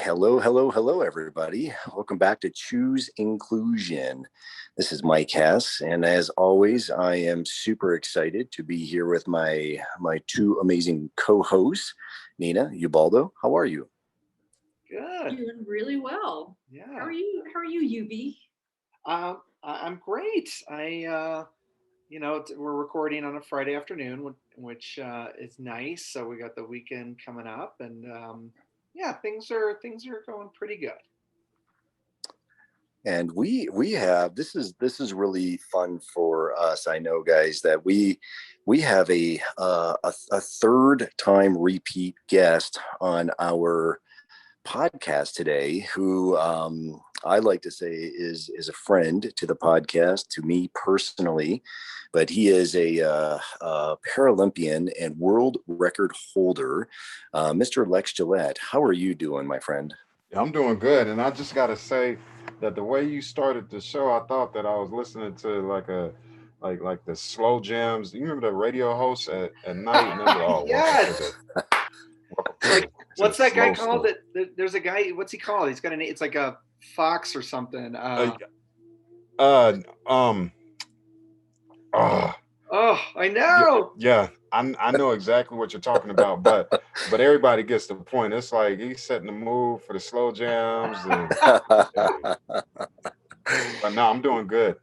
Hello, hello, hello, everybody. Welcome back to Choose Inclusion. This is Mike Hess, and as always, I am super excited to be here with my two amazing co-hosts, Nina Ubaldo. How are you? Good. Doing really well. Yeah. How are you? How are you, UB? I'm great. We're recording on a Friday afternoon, which is nice. So we got the weekend coming up, and yeah, things are going pretty good. And we have this is really fun for us. I know, guys, that we have a third time repeat guest on our podcast today, who I like to say is a friend to the podcast, to me personally, but he is a Paralympian and world record holder, Mr. Lex Gillette. How are you doing, my friend? I'm doing good, and I just gotta say that the way you started the show, I thought that I was listening to like the slow jams. You remember the radio hosts at night, and they were all Yes. welcome Like, to the what's that guy slow called? stuff. There's a guy. What's he called? He's got a name. It's like a fox or something. Uh, uh, um, uh, Oh, I yeah, know. yeah, I know exactly what you're talking about, but everybody gets the point. It's like he's setting the mood for the slow jams, and but no, I'm doing good.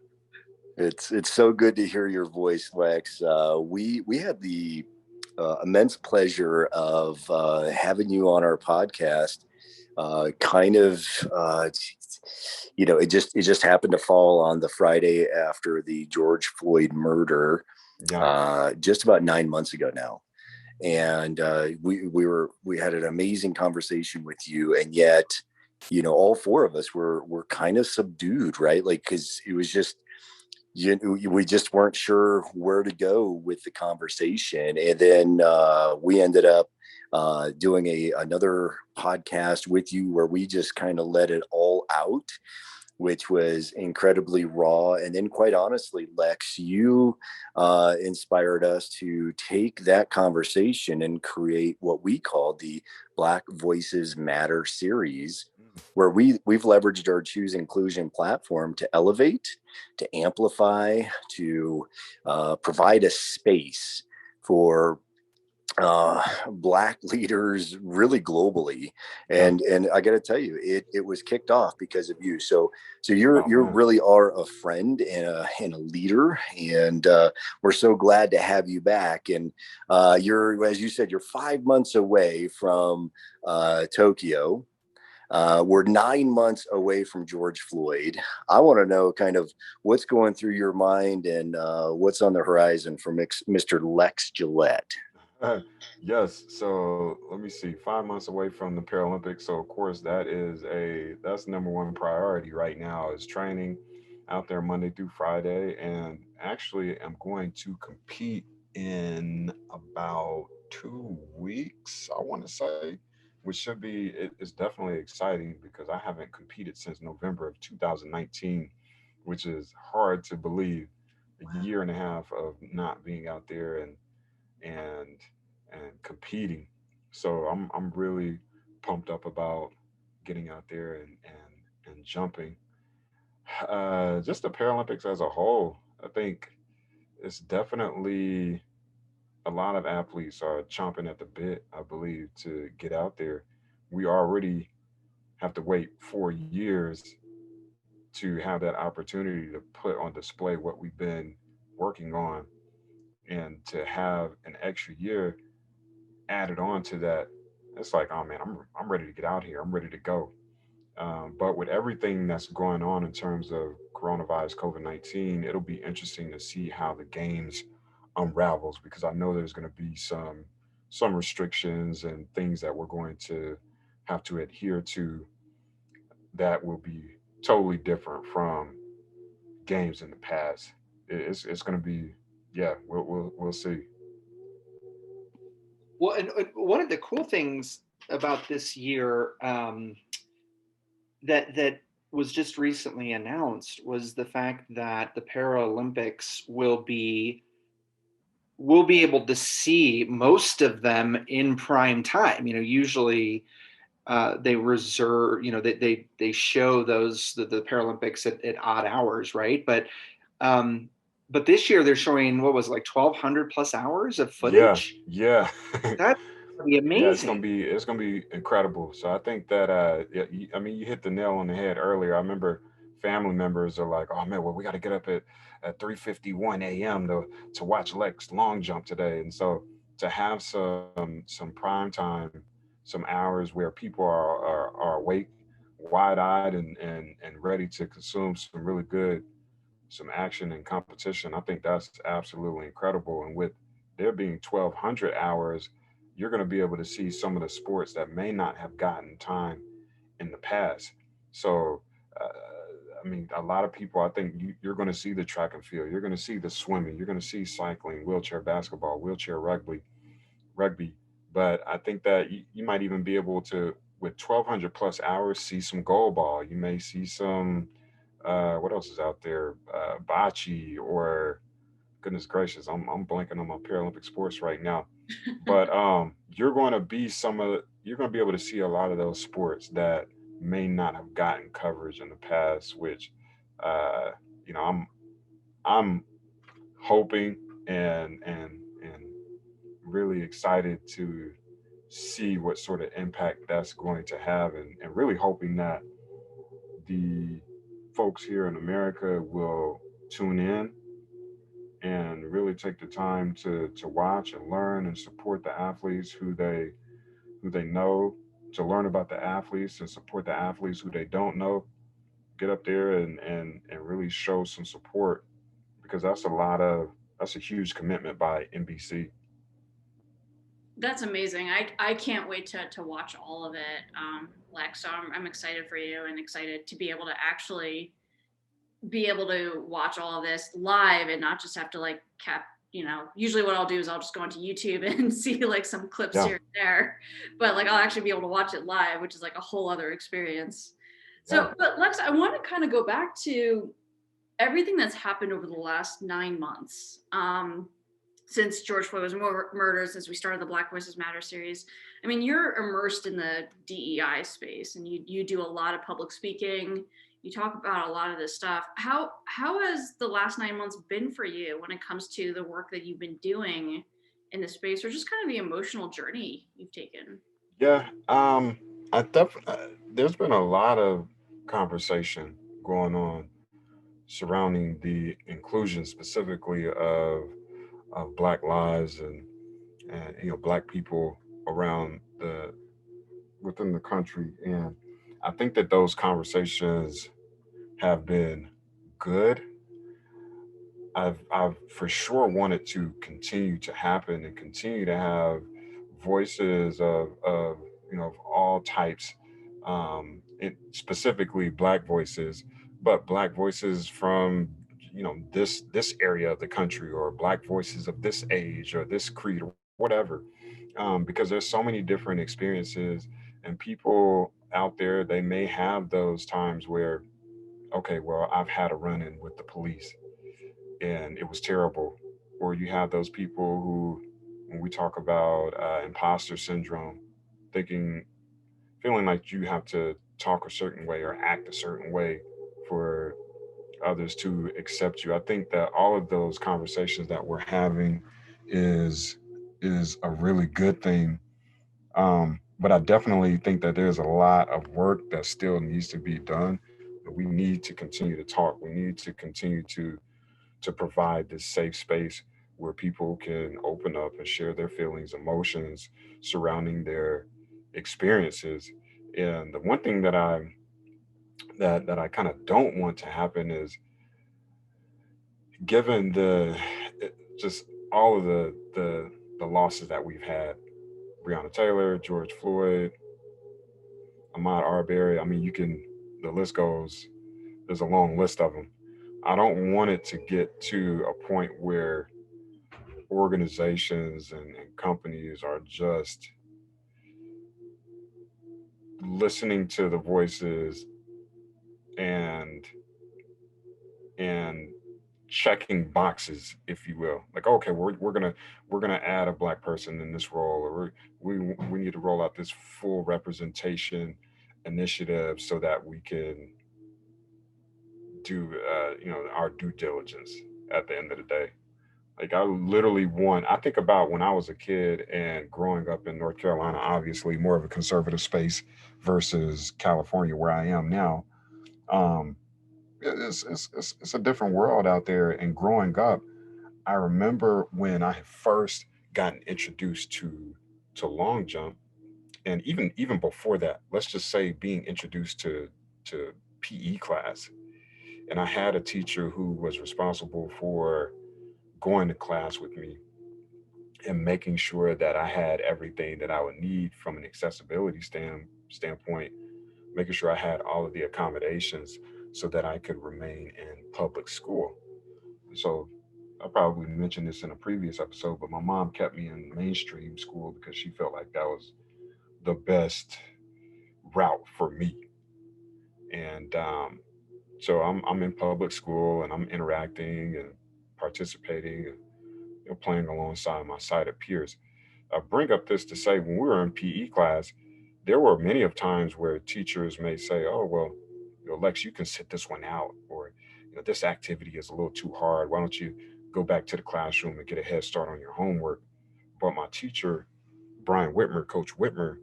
It's so good to hear your voice, Lex. We had the immense pleasure of having you on our podcast. Kind of, it just happened to fall on the Friday after the George Floyd murder, Yeah. just about 9 months ago now. And we had an amazing conversation with you, and yet, all four of us were kind of subdued, right? Like, because it was just we just weren't sure where to go with the conversation, and then we ended up doing another podcast with you where we just kind of let it all out, which was incredibly raw. And then, quite honestly, Lex, you inspired us to take that conversation and create what we call the Black Voices Matter series, where we've leveraged our Choose Inclusion platform to elevate, to amplify, to provide a space for Black leaders really globally. Yeah. And I got to tell you, it was kicked off because of you. So Oh you're man. really are a friend and a leader, and we're so glad to have you back. And you're, as you said, you're 5 months away from Tokyo. We're 9 months away from George Floyd. I want to know kind of what's going through your mind, and what's on the horizon for Mr. Lex Gillette. Yes. So let me see. 5 months away from the Paralympics. So of course that's number one priority right now is training out there Monday through Friday. And actually I'm going to compete in about 2 weeks, I want to say, which should be it's definitely exciting because I haven't competed since November of 2019, which is hard to believe. A Wow. year and a half of not being out there and and competing. So I'm really pumped up about getting out there and jumping. Just the Paralympics as a whole, I think it's definitely a lot of athletes are chomping at the bit, I believe, to get out there. We already have to wait 4 years to have that opportunity to put on display what we've been working on, and to have an extra year added on to that. It's like, oh man, I'm ready to get out here. I'm ready to go. But with everything that's going on in terms of coronavirus, COVID-19, it'll be interesting to see how the games unravels, because I know there's going to be some restrictions and things that we're going to have to adhere to that will be totally different from games in the past. It's going to be, yeah, we'll see. Well, and one of the cool things about this year, that was just recently announced, was the fact that the Paralympics will be able to see most of them in prime time. Usually they reserve, they show the Paralympics at odd hours, right? But this year they're showing, what was it, like 1,200 plus hours of Yeah, footage. yeah. That's gonna be Yeah, amazing. it's gonna be incredible. So I think that yeah, I mean, you hit the nail on the head earlier. I remember family members are like, "Oh man, well we got to get up at 3:51 a.m. to watch Lex long jump today." And so to have some prime time, some hours where people are awake, wide eyed, and ready to consume some really good some action and competition. I think that's absolutely incredible. And with there being 1,200 hours, you're going to be able to see some of the sports that may not have gotten time in the past. So, uh, I mean, a lot of people, I think you're going to see the track and field, you're going to see the swimming, you're going to see cycling, wheelchair basketball, wheelchair rugby. But I think that you might even be able to, with 1,200 plus hours, see some goalball. You may see some what else is out there? Bocce or goodness gracious, I'm blanking on my Paralympic sports right now. But you're going to be you're going to be able to see a lot of those sports that may not have gotten coverage in the past. Which, uh, you know, I'm hoping and really excited to see what sort of impact that's going to have, and really hoping that the folks here in America will tune in and really take the time to watch and learn and support the athletes who they know, to learn about the athletes and support the athletes who they don't know. Get up there and really show some support, because that's a huge commitment by NBC. That's amazing. I can't wait to watch all of it, Lex. So I'm excited for you and excited to be able to actually be able to watch all of this live and not just have to like usually what I'll do is I'll just go onto YouTube and see like some clips Yeah, here and there, but like I'll actually be able to watch it live, which is like a whole other experience. yeah, So, but Lex, I want to kind of go back to everything that's happened over the last 9 months. Since George Floyd was murdered, since we started the Black Voices Matter series. I mean, you're immersed in the DEI space, and you do a lot of public speaking. You talk about a lot of this stuff. How has the last 9 months been for you when it comes to the work that you've been doing in the space, or just kind of the emotional journey you've taken? yeah. There's been a lot of conversation going on surrounding the inclusion specifically of Black lives and Black people around the within the country. And I think that those conversations have been good. I've for sure wanted to continue to happen and continue to have voices of of all types, specifically Black voices, but Black voices from this area of the country, or Black voices of this age or this creed or whatever, because there's so many different experiences, and people out there, they may have those times where, okay, well, I've had a run-in with the police and it was terrible. Or you have those people who, when we talk about imposter syndrome, thinking, feeling like you have to talk a certain way or act a certain way for others to accept you. I think that all of those conversations that we're having is is a really good thing. But I definitely think that there's a lot of work that still needs to be done. We need to continue to talk. We need to continue to provide this safe space where people can open up and share their feelings, emotions surrounding their experiences. And the one thing that I kind of don't want to happen is, given just all of the losses that we've had, Breonna Taylor, George Floyd, Ahmaud Arbery. I mean, the list goes. There's a long list of them. I don't want it to get to a point where organizations and companies are just listening to the voices and and checking boxes, if you will. Like, okay, we're gonna add a black person in this role, or we need to roll out this full representation initiative so that we can do our due diligence at the end of the day. Like I literally want. I think about when I was a kid and growing up in North Carolina, obviously more of a conservative space versus California, where I am now. Um, it's a different world out there. And growing up, I remember when I had first gotten introduced to long jump, and even before that, let's just say being introduced to PE class. And I had a teacher who was responsible for going to class with me and making sure that I had everything that I would need from an accessibility standpoint, making sure I had all of the accommodations so that I could remain in public school. So I probably mentioned this in a previous episode, but my mom kept me in mainstream school because she felt like that was the best route for me. And so I'm in public school and I'm interacting and participating and playing alongside my sighted peers. I bring up this to say when we were in PE class, there were many of times where teachers may say, "Oh well, Lex, you can sit this one out," or this activity is a little too hard. Why don't you go back to the classroom and get a head start on your homework? But my teacher, Brian Whitmer, Coach Whitmer,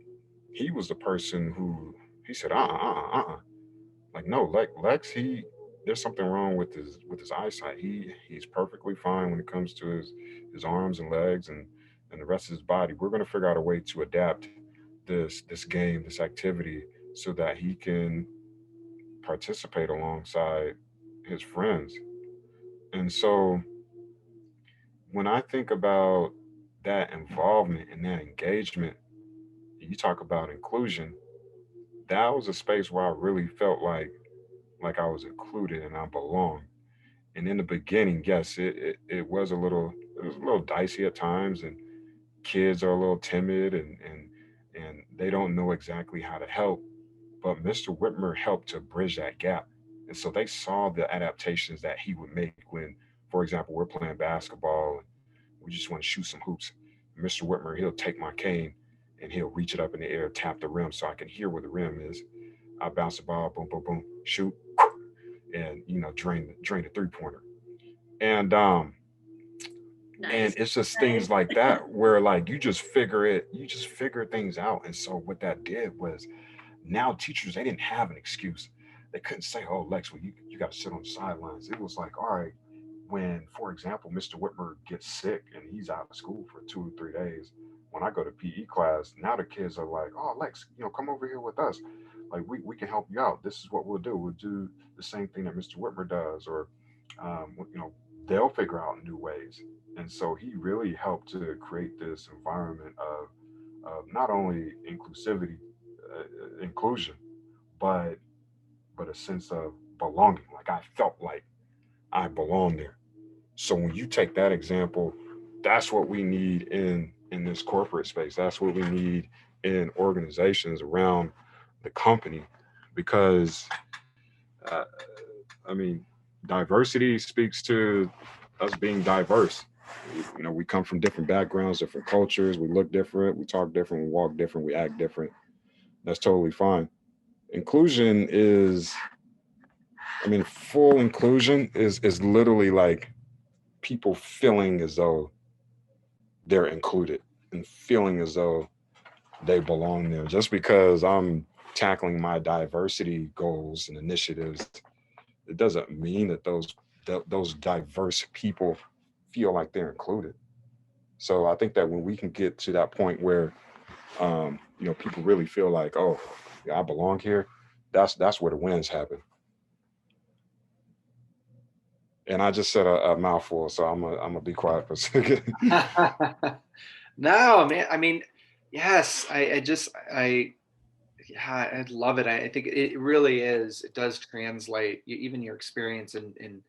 he was the person who he said, like no, Lex, there's something wrong with his eyesight. He's perfectly fine when it comes to his arms and legs and the rest of his body. We're going to figure out a way to adapt this game, this activity, so that he can participate alongside his friends. And so when I think about that involvement and that engagement, you talk about inclusion, that was a space where I really felt like I was included and I belonged. And in the beginning, yes, it was a little dicey at times, and kids are a little timid and they don't know exactly how to help. But Mr. Whitmer helped to bridge that gap. And so they saw the adaptations that he would make when, for example, we're playing basketball and we just want to shoot some hoops. Mr. Whitmer, he'll take my cane and he'll reach it up in the air, tap the rim so I can hear where the rim is. I bounce the ball, boom, boom, boom, shoot, and drain the 3 pointer. And Nice. it's just things like that where like you just figure things out. And so what that did was now teachers, they didn't have an excuse. They couldn't say, "Oh, Lex, well, you got to sit on the sidelines." It was like, all right, when, for example, Mr. Whitmer gets sick and he's out of school for 2 or 3 days, when I go to PE class, now the kids are like, "Oh, Lex, come over here with us. Like, we can help you out. This is what we'll do. We'll do the same thing that Mr. Whitmer does," or, they'll figure out new ways. And so he really helped to create this environment of not only inclusion, but a sense of belonging. Like I felt like I belong there. So when you take that example, that's what we need in this corporate space. That's what we need in organizations around the company, because uh, I mean, diversity speaks to us being diverse. We come from different backgrounds, different cultures. We look different. We talk different. We walk different. We act different. That's totally fine. Inclusion is, full inclusion is literally like people feeling as though they're included and feeling as though they belong there. Just because I'm tackling my diversity goals and initiatives, it doesn't mean that those diverse people feel like they're included. So I think that when we can get to that point where people really feel like, oh, yeah, I belong here, that's where the wins happen. And I just said a mouthful, so I'm gonna be quiet for a second. No, man. I mean, yes, yeah, I love it. I think it really is. It does translate even your experience in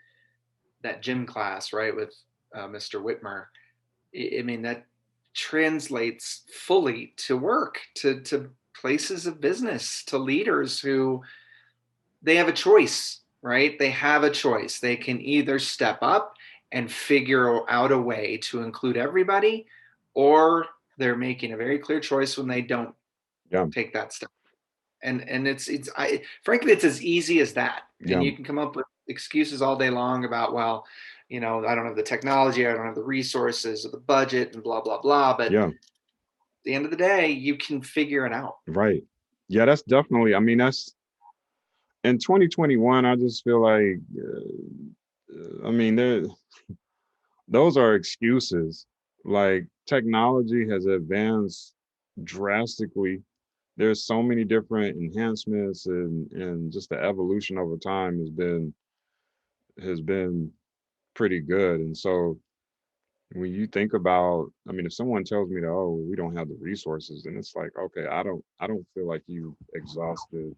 that gym class, right, with Mr. Whitmer. I mean, that translates fully to work, to places of business, to leaders who they have a choice, right? They have a choice. They can either step up and figure out a way to include everybody, or they're making a very clear choice when they don't Yeah. take that step. And frankly, it's as easy as that. Yeah. And you can come up with excuses all day long about, well, I don't have the technology, I don't have the resources or the budget and blah, blah, blah. But Yeah. at the end of the day, you can figure it out. Right. Yeah, that's definitely, I mean, that's in 2021, I just feel like, I mean, those are excuses. Like technology has advanced drastically. There's so many different enhancements, and just the evolution over time has been pretty good. And so when you think about, I mean, if someone tells me that, oh, we don't have the resources, then it's like, okay, I don't feel like you exhausted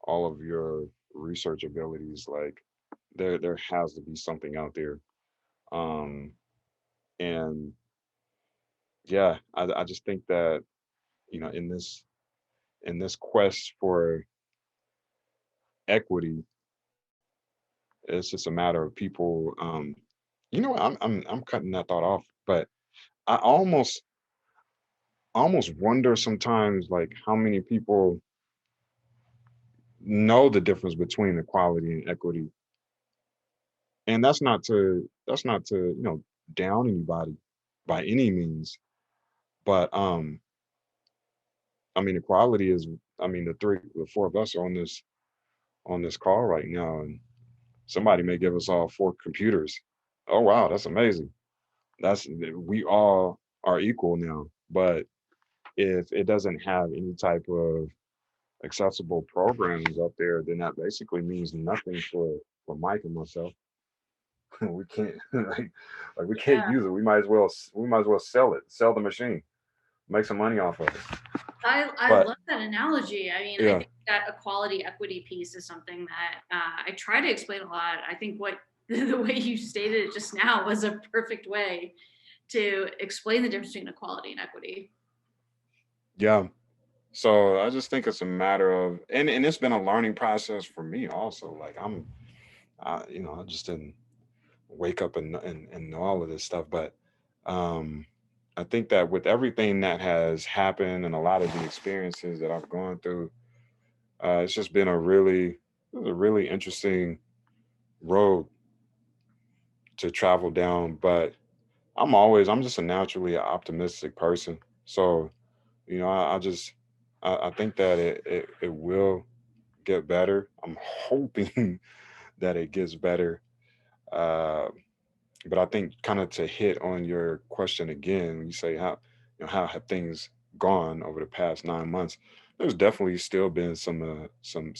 all of your research abilities. Like there has to be something out there. Um, and yeah, I just think that, in this quest for equity, it's just a matter of people. I'm cutting that thought off, but I almost wonder sometimes, like, how many people know the difference between equality and equity. And that's not to down anybody by any means, but I mean, equality is, I mean, the four of us are on this call right now, and somebody may give us all four computers. Oh wow, that's amazing. That's We all are equal now. But if it doesn't have any type of accessible programs up there, then that basically means nothing for Mike and myself. We can't like we can't Yeah. use it. We might as well sell the machine, make some money off of it. I But love that analogy. I mean, I yeah, think that equality equity piece is something that I try to explain a lot. I think what the way you stated it just now was a perfect way to explain the difference between equality and equity. yeah. So I just think it's a matter of, and it's been a learning process for me also. Like I just didn't wake up and know all of this stuff. But um, I think that with everything that has happened and a lot of the experiences that I've gone through, it's just been a really interesting road to travel down. But I'm just a naturally optimistic person. So, I think that it will get better. I'm hoping that it gets better. Uh, but I think, kind of to hit on your question again, when you say how have things gone over the past 9 months, there's definitely still been some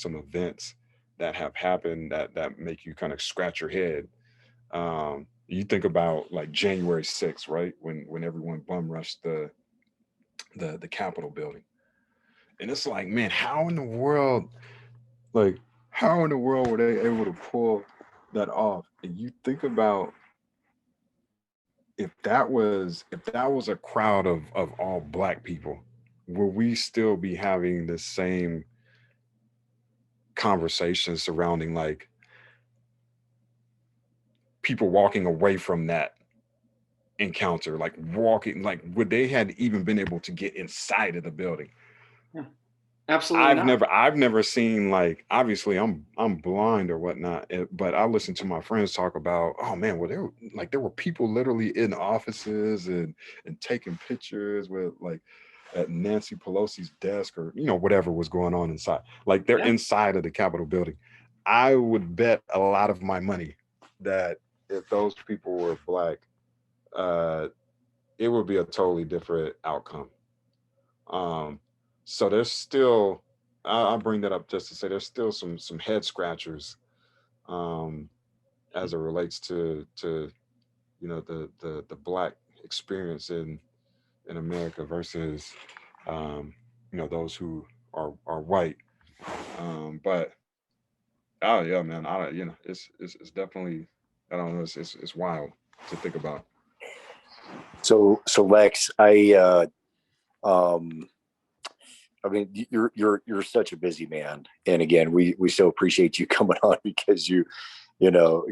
events that have happened that make you kind of scratch your head. You think about like January 6th, right? When everyone bum rushed the Capitol building. And it's like, man, like, how in the world were they able to pull that off? And you think about, if that was a crowd of all black people, will we still be having the same conversation surrounding, like, people walking away from that encounter, like walking, like, would they had even been able to get inside of the building? Yeah, absolutely I've not. never I've never seen, like, obviously I'm blind or whatnot, but I listen to my friends talk about, oh man, well, there were people literally in offices and taking pictures with, like, at Nancy Pelosi's desk, or whatever was going on inside. Like, they're Yeah. inside of the Capitol building. I would bet a lot of my money that if those people were black, uh, it would be a totally different outcome. Um, so there's still, I'll bring that up just to say, there's still some head scratchers, um, as it relates to the black experience in America versus, um, those who are white. But oh yeah, man, it's definitely, I don't know, it's wild to think about. So Lex, I um I mean, you're such a busy man, and again, we so appreciate you coming on because you know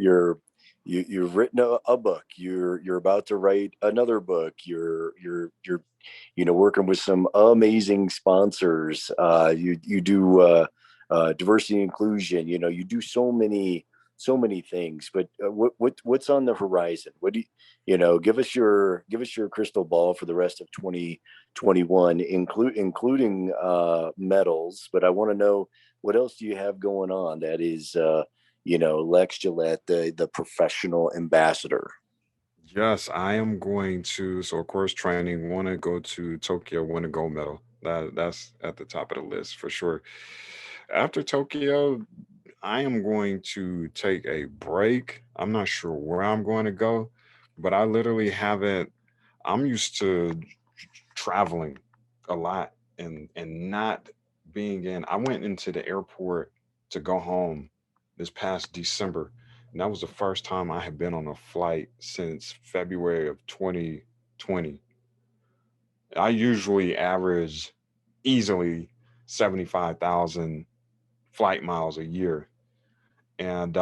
you've written a book. You're about to write another book. You're working with some amazing sponsors. You do diversity and inclusion. You do so many things. But what's on the horizon? What do give us your crystal ball for the rest of 2021, including medals. But I want to know, what else do you have going on that is Lex Gillette, the professional ambassador? Yes, I am going to. So, of course, training. Want to go to Tokyo, win a gold medal. That's at the top of the list for sure. After Tokyo, I am going to take a break. I'm not sure where I'm going to go, but I literally haven't. I'm used to traveling a lot and not being in. I went into the airport to go home this past December, and that was the first time I had been on a flight since February of 2020. I usually average easily 75,000 flight miles a year, and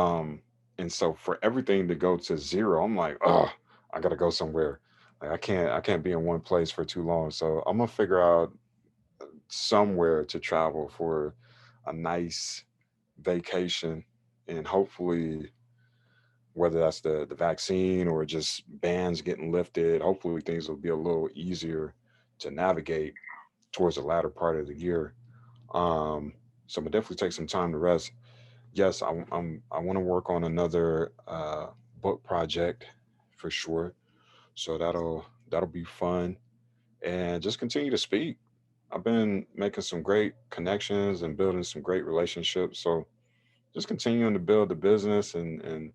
so for everything to go to zero, I'm like, oh, I gotta go somewhere. Like I can't be in one place for too long. So I'm gonna figure out somewhere to travel for a nice vacation, and hopefully, whether that's the vaccine or just bans getting lifted, hopefully things will be a little easier to navigate towards the latter part of the year. So I'm gonna definitely take some time to rest. Yes, I want to work on another book project for sure. So that'll be fun, and just continue to speak. I've been making some great connections and building some great relationships. So just continuing to build the business and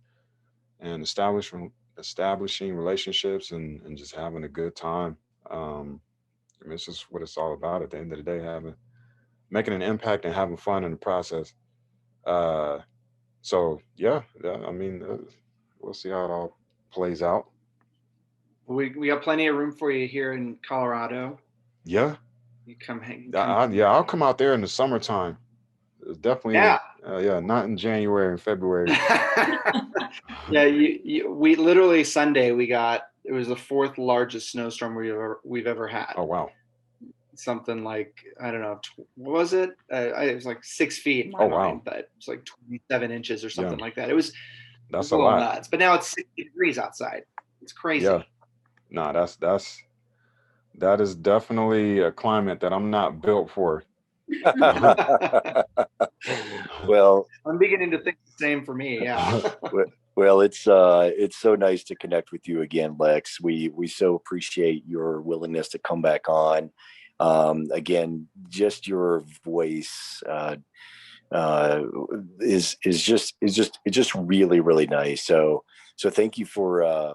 establishing relationships and just having a good time. I mean, it's just what it's all about at the end of the day, having making an impact and having fun in the process. Uh, so yeah, I mean, we'll see how it all plays out. We got plenty of room for you here in Colorado. Yeah, You come hang. yeah, I'll come out there in the summertime. It's definitely, Yeah. yeah, not in January and February. Yeah, we literally Sunday it was the fourth largest snowstorm we've ever had. Oh wow. Something like, I don't know, what was it? It was like 6 feet in my Oh mind, wow. but it's like 27 inches or Yeah, something like that. It was that's a a little lot. nuts. But now it's 60 degrees outside. It's Yeah, crazy. nah, that is definitely a climate that I'm not built for. Well, I'm beginning to think the same for me. Yeah. well, it's so nice to connect with you again, Lex. We so appreciate your willingness to come back on. Again, just your voice uh, is just really really nice. So thank you for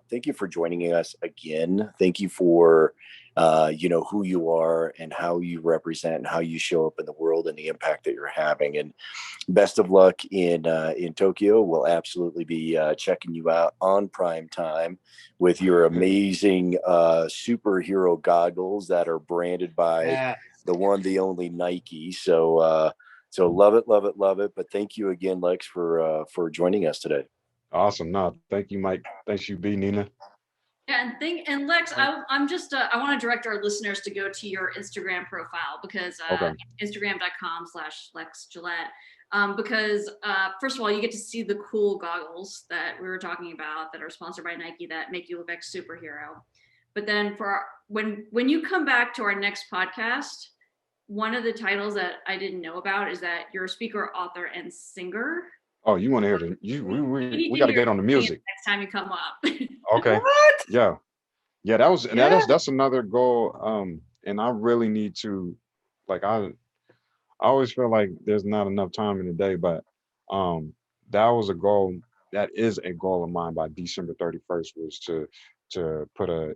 joining us again. Thank you for who you are and how you represent and how you show up in the world and the impact that you're having. And best of luck in Tokyo. We'll absolutely be checking you out on prime time with your amazing superhero goggles that are branded by Yeah. the one, the only Nike. So love it, love it, love it. But thank you again, Lex, for joining us today. Awesome. No, thank you, Mike. Thanks you, B Nina. Yeah, and Lex, I'm just I want to direct our listeners to go to your Instagram profile because Okay. Instagram.com/Lex Gillette. Because first of all, you get to see the cool goggles that we were talking about that are sponsored by Nike that make you look like a superhero. But then when you come back to our next podcast, one of the titles that I didn't know about is that you're a speaker, author, and singer. Oh, you want to hear we got to get on the music Next time you come up. okay. What? Yeah, yeah, Yeah. that's another goal. And I really need to, like, I always feel like there's not enough time in the day, but um that was a goal. That is a goal of mine by December 31st, was to put a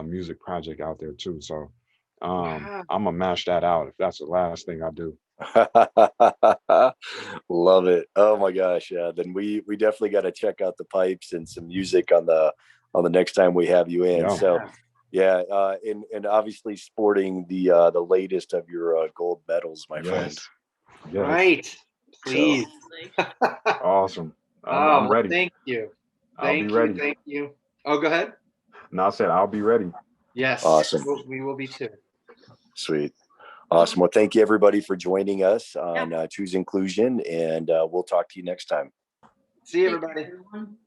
music project out there too. So Wow. I'm gonna mash that out if that's the last thing I do. Love it. Oh my gosh. Yeah. Then we definitely got to check out the pipes and some music on the next time we have you in. Yeah. So Yeah, and obviously sporting the latest of your gold medals, my friend. Yes. Yes. Right. Please. Awesome. I'm Oh, ready. thank you. I'll be Thank ready. you. Thank you. Oh, go ahead. No, I said I'll be ready. Yes. Awesome. We will be too. Sweet. Awesome. Well, thank you everybody for joining us on Choose Inclusion, and we'll talk to you next time. See you, Thank you, everybody. everyone.